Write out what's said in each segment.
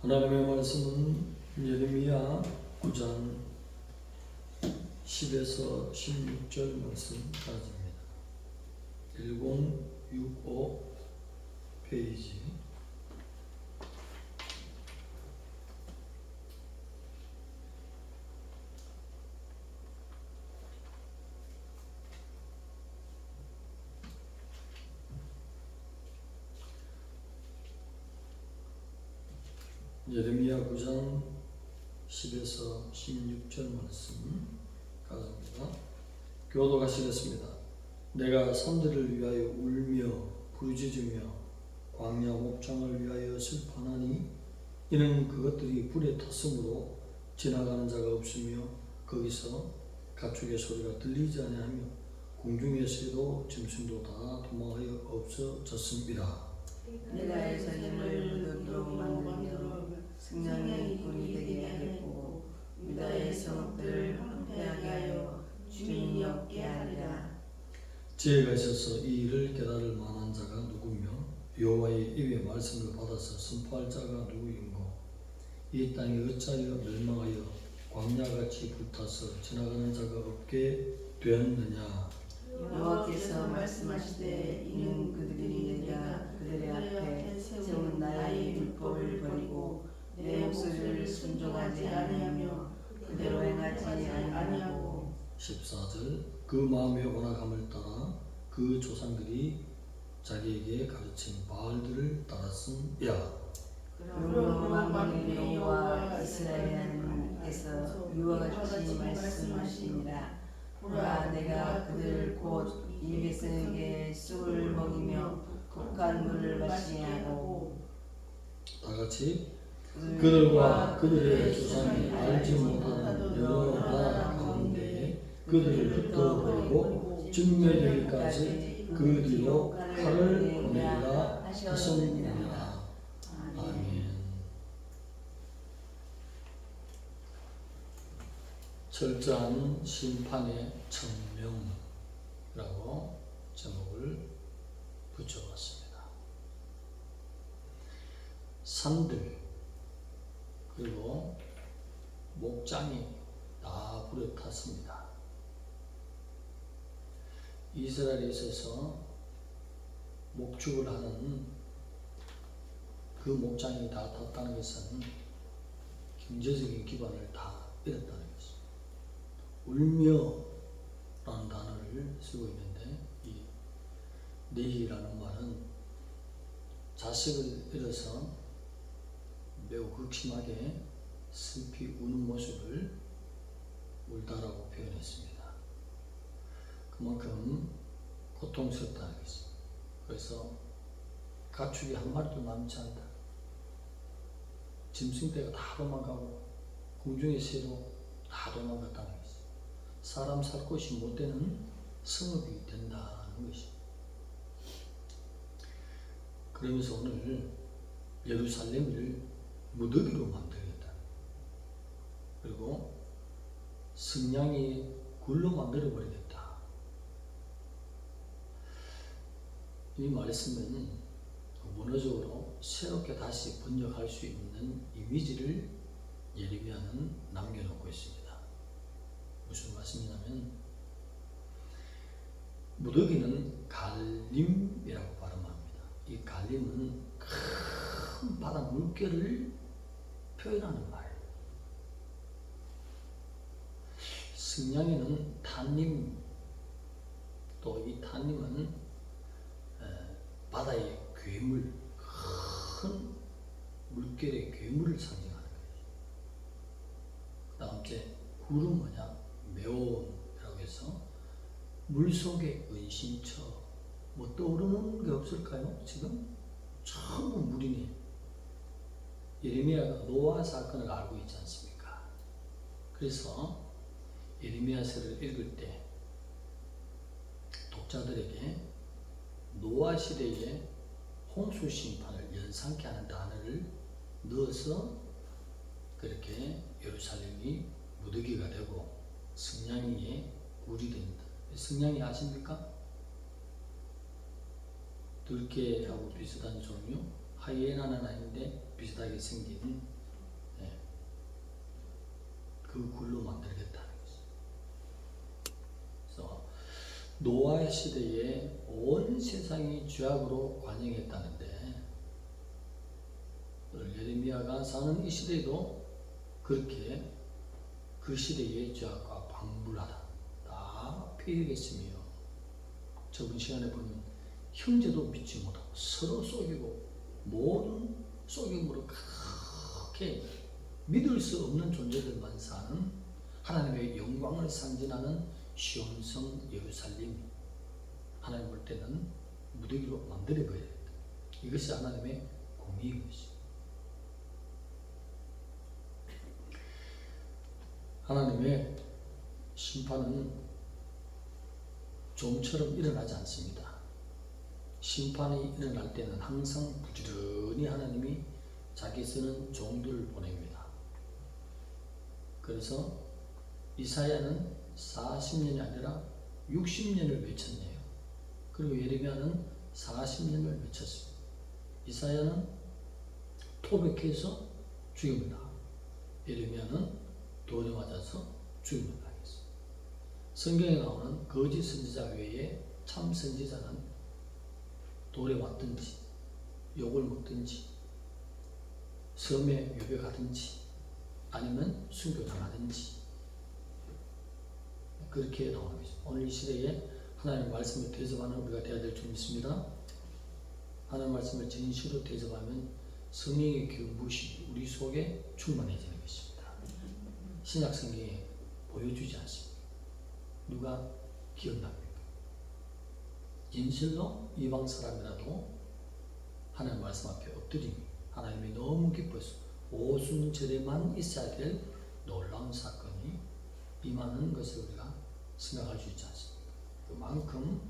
하나님의 말씀은 예레미야 9장 10에서 16절 말씀까지입니다. 1065 페이지. 예레미야 9장 10에서 16절 말씀 가져옵니다. 교독하시겠습니다. 내가 산들을 위하여 울며 부르짖으며 광야 목장을 위하여 슬퍼하니 이는 그것들이 불에 탔으므로 지나가는 자가 없으며 거기서 가축의 소리가 들리지 아니하며 공중의 새도 짐승도 다 도망하여 없어졌습니다. 내가 예루살렘을 무더기로 만들며 승냥이 꾼이 되게 하겠고 유다의 성읍들을 황폐하게 하여 주인이 없게 하리라. 지혜가 있어서 이 일을 깨달을 만한 자가 누구며 여호와의 입의 말씀을 받아서 선포할 자가 누구인고 이 땅이 어찌하여 멸망하여 광야같이 불타서 지나가는 자가 없게 되었느냐. 여호와께서 말씀하시되 이는 그들이 내가 그들의 앞에 세운 나의 율법을 버리고 내 목소리를 순종하지 아니하며 그대로 행하지 아니하고 14절 그 마음의 원악함을 따라 그 조상들이 자기에게 가르친 바알들을 따랐음이라. 그러므로 만민의 여호와 이스라엘 하나님께서 이와 같이 말씀하시니라. 보라, 내가 그들 곧 이 백성에게 쑥을 먹이며 독한 물을 마시게 하고 다같이 그들과 그들의 조상이 알지 못하는 여러 나라 가운데에 그들을 흩어버리고 증멸되기까지 그 뒤로 칼을 보내리라 하셨느니라. 아멘. 철저한 심판의 천명이라고 제목을 붙여봤습니다. 산들 그리고 목장이 다 불에 탔습니다. 이스라엘에 있어서 목축을 하는 그 목장이 다 탔다는 것은 경제적인 기반을 다 잃었다는 것입니다. 울며 라는 단어를 쓰고 있는데 이 네히라는 말은 자식을 잃어서 매우 극심하게 슬피 우는 모습을 울다라고 표현했습니다. 그만큼 고통스럽다는 것입니다. 그래서 가축이 한 마리도 남지 않다. 짐승떼가 다 도망가고 공중의 새도 다 도망갔다는 것입니다. 사람 살 곳이 못 되는 성읍이 된다는 것입니다. 그러면서 오늘 예루살렘을 무더기로 만들겠다. 그리고 승냥이 굴로 만들어버리겠다. 이 말씀은 문화적으로 새롭게 다시 번역할 수 있는 이미지를 예레미야는 남겨놓고 있습니다. 무슨 말씀이냐면 무더기는 갈림이라고 발음합니다. 이 갈림은 큰 바다 물결을 표현하는 말이에요. 승냥이는 탄림, 또 이 탄림은 바다의 괴물, 큰 물결의 괴물을 상징하는 거예요. 그 다음째 굴은 뭐냐? 매온이라고 해서 물속의 은신처. 뭐 떠오르는 게 없을까요? 지금 전부 물이네. 예레미야가 노아 사건을 알고 있지 않습니까? 그래서 예레미야서를 읽을 때 독자들에게 노아 시대의 홍수 심판을 연상케 하는 단어를 넣어서 그렇게 예루살렘이 무더기가 되고 승냥이의 굴이 됩니다. 승냥이 아십니까? 들개하고 비슷한 종류, 하이에나는 아닌데 비슷하게 생긴 그 굴로 만들겠다는 거죠. 그래서 노아 시대에 온 세상이 죄악으로 관영했다는데 오늘 예레미야가 사는 이 시대도 그렇게 그 시대의 죄악과 방불하다 다 피해겠으며 저번 시간에 보면 형제도 믿지 못하고 서로 속이고 모든 속임으로 그렇게 믿을 수 없는 존재들만 사는 하나님의 영광을 상징하는 시온성 예루살렘이 하나님 볼 때는 무더기로 만들어버려야 된다. 이것이 하나님의 공의인 것이죠. 하나님의 심판은 좀처럼 일어나지 않습니다. 심판이 일어날 때는 항상 부지런히 하나님이 자기 쓰는 종들을 보냅니다. 그래서 이사야는 40년이 아니라 60년을 외쳤네요. 그리고 예레미야는 40년을 외쳤습니다. 이사야는 토백해서 죽입니다. 예레미야는 돌에 맞아서 죽임을 당했습니다. 성경에 나오는 거짓 선지자 외에 참 선지자는 돌에 맞든지 욕을 먹든지 섬에 유배가든지 아니면 순교당하든지 그렇게 나오는 것입니다. 오늘 이 시대에 하나님의 말씀을 대접하는 우리가 되어야 될 줄 믿습니다. 하나님의 말씀을 진실로 대접하면 성령의 교무시 우리 속에 충만해지는 것입니다. 신약 성경에 보여주지 않습니다. 누가 기억납니까? 진실로 이방 사람이라도 하나님 말씀 앞에 엎드리니 하나님이 너무 기뻐서 오순절에만 있어야 될 놀라운 사건이 임하는 것을 우리가 생각할 수 있지 않습니까? 그만큼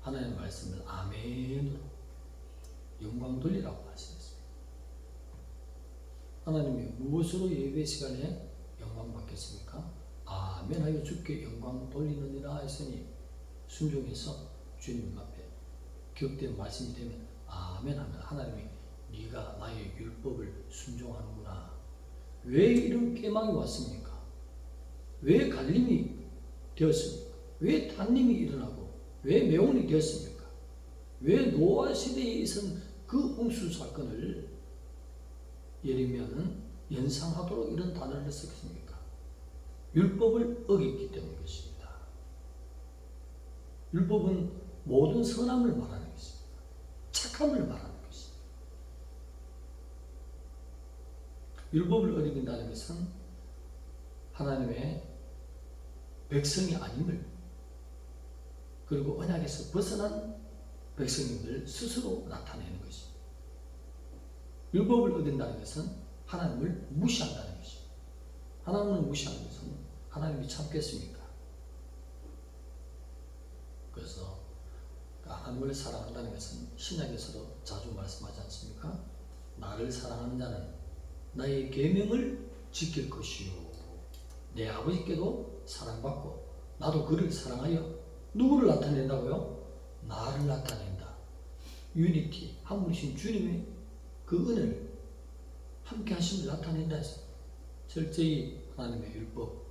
하나님의 말씀을 아멘으로 영광 돌리라고 말씀했습니다. 하나님이 무엇으로 예배 시간에 영광 받겠습니까? 아멘하여 주께 영광 돌리느니라 했으니 순종해서 주님 앞에 기억된 말씀이 되면 아멘하면 하나님이 네가 나의 율법을 순종하는구나. 왜 이런 깨망이 왔습니까? 왜 갈림이 되었습니까? 왜 단림이 일어나고 왜 매운이 되었습니까? 왜 노아 시대에 있은 그 홍수 사건을 예레미야는 연상하도록 이런 단어를 썼습니까? 율법을 어겼기 때문인 것입니다. 율법은 모든 선함을 말하는 것입니다. 착함을 말하는 것입니다. 율법을 어긴다는 것은 하나님의 백성이 아님을 그리고 언약에서 벗어난 백성임을 스스로 나타내는 것입니다. 율법을 어긴다는 것은 하나님을 무시한다는 것입니다. 하나님을 무시하는 것은 하나님이 참겠습니까? 그래서 하나님을 사랑한다는 것은 신약에서도 자주 말씀하지 않습니까? 나를 사랑하는 자는 나의 계명을 지킬 것이요 내 아버지께도 사랑받고 나도 그를 사랑하여 누구를 나타낸다고요? 나를 나타낸다. 유니티, 한 분이신 주님의 그 은혜를 함께 하심을 나타낸다 해서 철저히 하나님의 율법,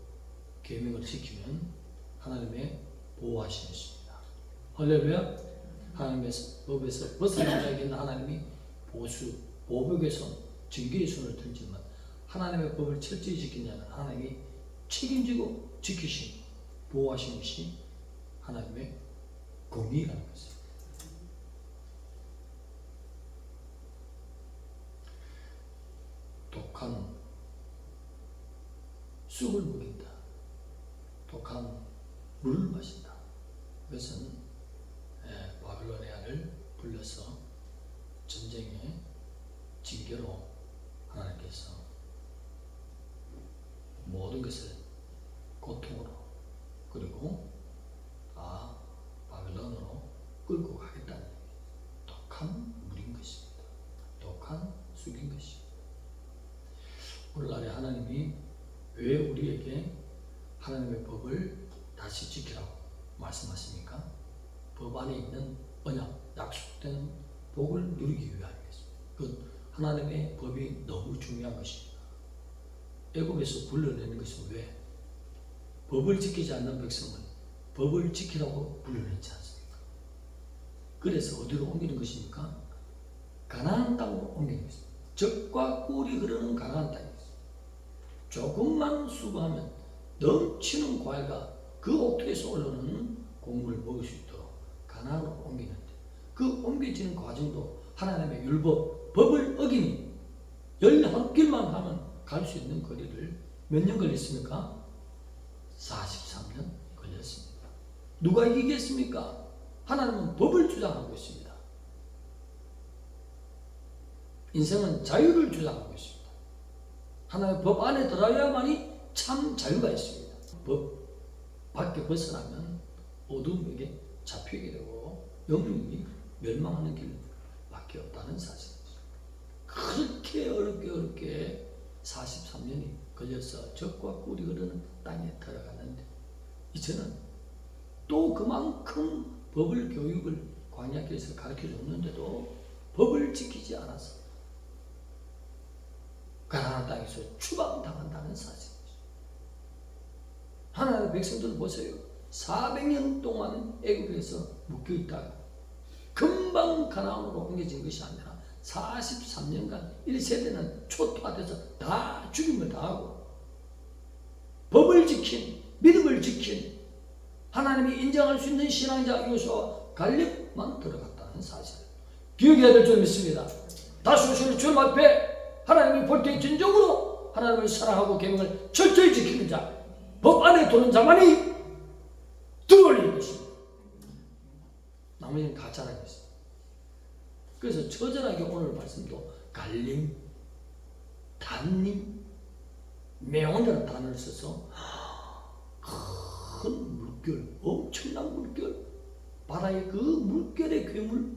계명을 지키면 하나님의 보호하심이 있습니다. 할렐루야. 하나님의 법에서 벗어난 자에게는 하나님이 보복의 손, 징계의 손을 들지만 하나님의 법을 철저히 지킨 자는 하나님이 책임지고 지키신 보호하신 것이 하나님의 공의라는 것입니다. 독한 쑥을 먹인다. 독한 물을 마신다. 그것은 바빌로니아를 불러서 전쟁의 징계로 하나님께서 모든 것을 고통으로 그리고 다 바빌론으로 끌고 가겠다는 독한 물인 것입니다. 독한 쑥인 것입니다. 오늘날에 하나님이 왜 우리에게 하나님의 법을 다시 지키라고 말씀하십니까? 법 안에 있는 언약, 약속된 복을 누리기 위함이겠습니다. 그 하나님의 법이 너무 중요한 것입니다. 애굽에서 불러내는 것은 왜? 법을 지키지 않는 백성을 법을 지키라고 불러냈지 않습니까? 그래서 어디로 옮기는 것입니까? 가나안 땅으로 옮기는 것입니다. 적과 꿀이 흐르는 가나안 땅입니다. 조금만 수고하면 넘치는 과일과 그 옥토에서 올라오는 곡물을 먹을 수 있도록 가나안으로 옮기는데, 그 옮겨지는 과정도 하나님의 율법, 법을 어기니 11길만 하면 갈 수 있는 거리를 몇 년 걸렸습니까? 43년 걸렸습니다. 누가 이기겠습니까? 하나님은 법을 주장하고 있습니다. 인생은 자유를 주장하고 있습니다. 하나님의 법 안에 들어야만이 참 자유가 있습니다. 법 밖에 벗어나면 어둠에게 잡히게 되고 영혼이 멸망하는 길밖에 없다는 사실입니다. 그렇게 어렵게 43년이 걸려서 적과 꿀이 흐르는 땅에 들어갔는데, 이제는 또 그만큼 법을 교육을 광야길에서 가르쳐줬는데도 법을 지키지 않아서 가나안 땅에서 추방당한다는 사실입니다. 하나님의 백성들 보세요. 400년 동안 애굽에서 묶여있다가 금방 가나안으로 옮겨진 것이 아니라 43년간 1세대는 초토화돼서 다 죽임을 당하고 법을 지킨, 믿음을 지킨 하나님이 인정할 수 있는 신앙자 요수아와 갈렙만 들어갔다는 사실을 기억해야 될 줄 믿습니다. 다시 주님 앞에 하나님이 볼 때 진정으로 하나님을 사랑하고 계명을 철저히 지키는 자, 법 안에 도는 자만이 들어올리는 것입니다. 나머지는 가짜라는 것입니다. 그래서 처절하게 오늘 말씀도 갈림, 단림, 매온이라는 단어를 써서 큰 물결, 엄청난 물결, 바다의 그 물결의 괴물,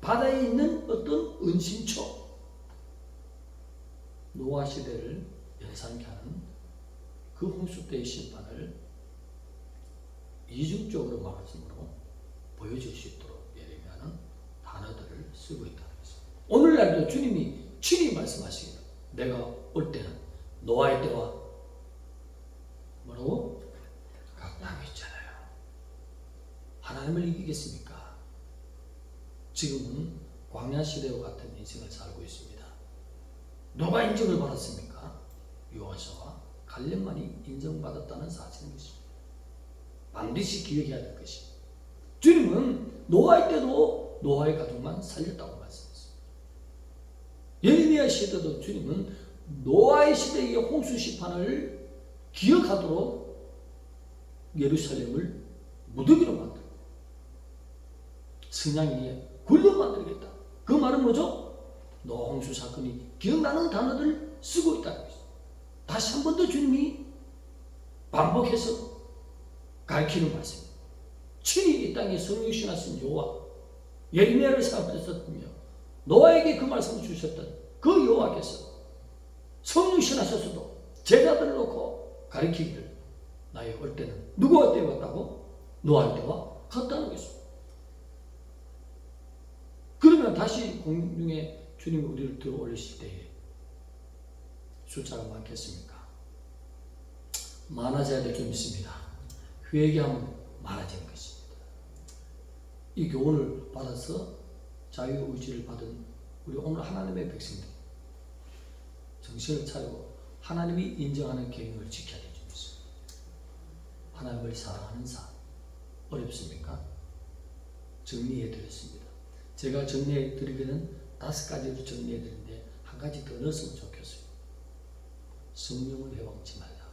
바다에 있는 어떤 은신처, 노아 시대를 연상케 하는 그 홍수 때의 심판을 이중적으로 말씀으로 보여줄 수 있도록 예레미야는 단어들을 쓰고 있다는 것입니다. 오늘날도 주님이 친히 말씀하시기를 내가 올 때는 노아의 때와 뭐라고? 같다고 했잖아요. 하나님을 이기겠습니까? 지금은 광야 시대와 같은 인생을 살고 있습니다. 누가 인정을 받았습니까? 요호수아와 갈렙만이 인정받았다는 사실인 것입니다. 반드시 기억해야 될 것입니다. 주님은 노아의 때도 노아의 가족만 살렸다고 말씀했습니다. 예레미야 시대도 주님은 노아의 시대의 홍수 심판을 기억하도록 예루살렘을 무더기로 만들고 승양 위에 굴로 만들겠다. 그 말은 뭐죠? 노아 홍수 사건이 기억나는 단어들을 쓰고 있다는 것입니다. 다시 한 번 더 주님이 반복해서 가르치는 말씀입니다. 친히 이 땅에 성육신하신 여호와 예레미야를 사용하셨으며 노아에게 그 말씀을 주셨던 그 여호와께서 성육신하셨어도 제자들을 놓고 가르치기를 나의 올 때는 누구와 때에 왔다고? 노아의 때와 같다는 것입니다. 그러면 다시 공중에 주님이 우리를 들어 올리실 때에 숫자가 많겠습니까? 많아져야 될 줄 믿습니다. 회개하면 많아지는 것입니다. 이 교훈을 받아서 자유의지를 받은 우리 오늘 하나님의 백성들 정신을 차리고 하나님이 인정하는 계명을 지켜야 될 줄 믿습니다. 하나님을 사랑하는 삶 어렵습니까? 정리해 드렸습니다. 제가 정리해 드리기는 5가지로 정리해 드리는데 한 가지 더 넣었으면 좋겠어요. 성령을 해방치 말라.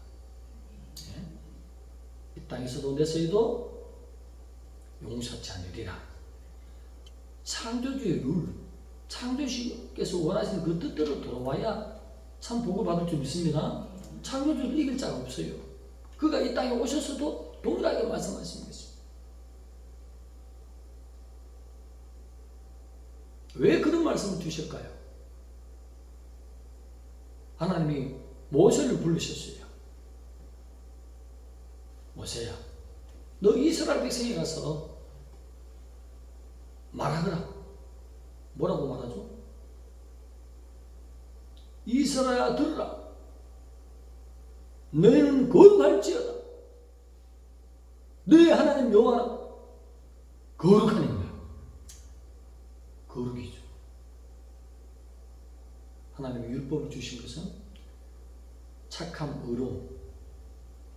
네? 이 땅에서도 내서도 용서치 않으리라. 창조주의 룰, 창조주께서 원하시는 그 뜻대로 돌아와야 참 복을 받을 줄 믿습니다. 창조주를 이길 자가 없어요. 그가 이 땅에 오셨어도 동일하게 말씀하시는 것입니다. 왜 그런 말씀을 주실까요? 하나님이 모세를 부르셨어요. 모세야, 너 이스라엘 백성에 가서 말하거라. 뭐라고 말하죠? 이스라엘아 들으라. 너희는 거룩할지어다. 너희 하나님 여호와는 거룩하니라. 거룩이죠. 하나님이 율법을 주신 것은 착함, 의로움,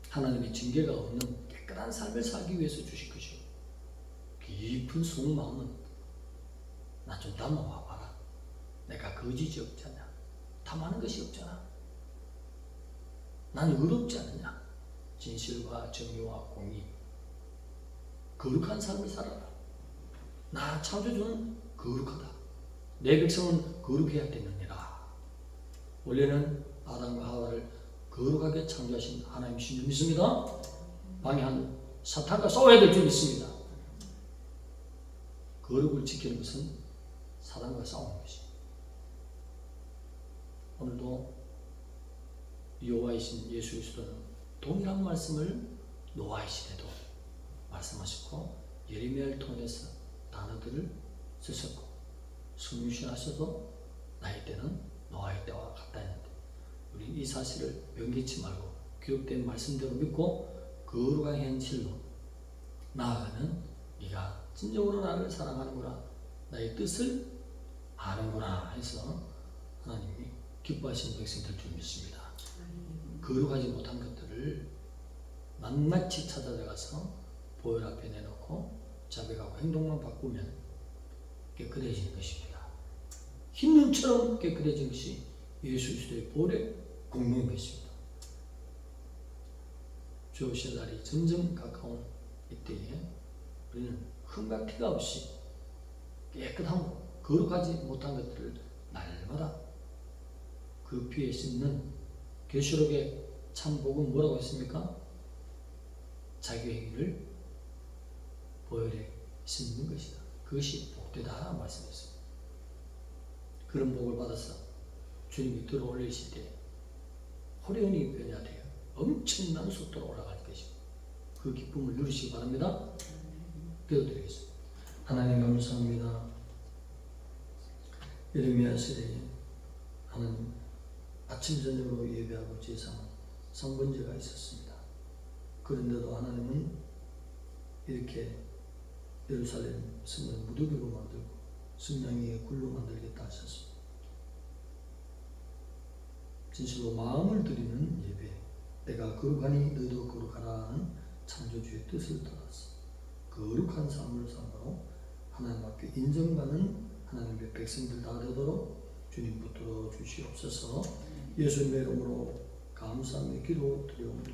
하나님의 징계가 없는 깨끗한 삶을 살기 위해서 주신 것이요. 깊은 속마음은 나 좀 담아와 봐라. 내가 거짓이 없잖아. 탐하는 것이 없잖아. 나는 의롭지 않느냐. 진실과 정의와 공의, 거룩한 삶을 살아라. 나 창조주는 거룩하다. 내 백성은 거룩해야 되느니라. 원래는 아담과 하와를 거룩하게 창조하신 하나님이신 줄 믿습니다. 방해한 사탄과 싸워야 될 줄 믿습니다. 거룩을 지키는 것은 사단과 싸우는 것입니다. 오늘도 여호와이신 예수 그리스도는 동일한 말씀을 노아의 시대도 말씀하셨고 예레미야를 통해서 단어들을 쓰셨고 성육신하셔서 나의 때는 노아의 때와 같다 했는데 우리 이 사실을 변개치 말고 기록된 말씀대로 믿고 거룩한 현실로 나아가면 네가 진정으로 나를 사랑하는구나, 나의 뜻을 아는구나 해서 하나님이 기뻐하시는 백성들 줄 믿습니다. 거룩하지 못한 것들을 낱낱이 찾아가서 보혈 앞에 내놓고 자백하고 행동만 바꾸면 깨끗해지는 것입니다. 흰눈처럼 깨끗해진 것이 예수 그리스도의 보혈의 공로인 것입니다. 주 오실 날이 점점 가까운 이때에 우리는 흠과 티가 없이 깨끗하고 거룩하지 못한 것들을 날마다 그 피에 씻는 계시록의 참 복은 뭐라고 했습니까? 자기 행위를 보혈에 씻는 것이다. 그것이 복되다 말씀했습니다. 그런 복을 받아서 주님이 들어올리실 때 호련히 변화되어 엄청난 속도로 올라갈 것입니다. 그 기쁨을 누리시기 바랍니다. 기도드리겠습니다. 하나님 감사합니다. 예레미야 시대에 하나님 아침 저녁으로 예배하고 제사하는 성번제가 있었습니다. 그런데도 하나님은 이렇게 예루살렘 성을 무더기로 만들고 성냥이의 굴로 만들겠다 하셨습니다. 진실로 마음을 드리는 예배, 내가 거룩하니 너희도 거룩하라 하는 창조주의 뜻을 따라서 거룩한 삶을 살므로 하나님 앞에 인정받는 하나님의 백성들 다 되도록 주님 붙들어 주시옵소서. 예수님의 이름으로 감사하며 기도드리옵나이다.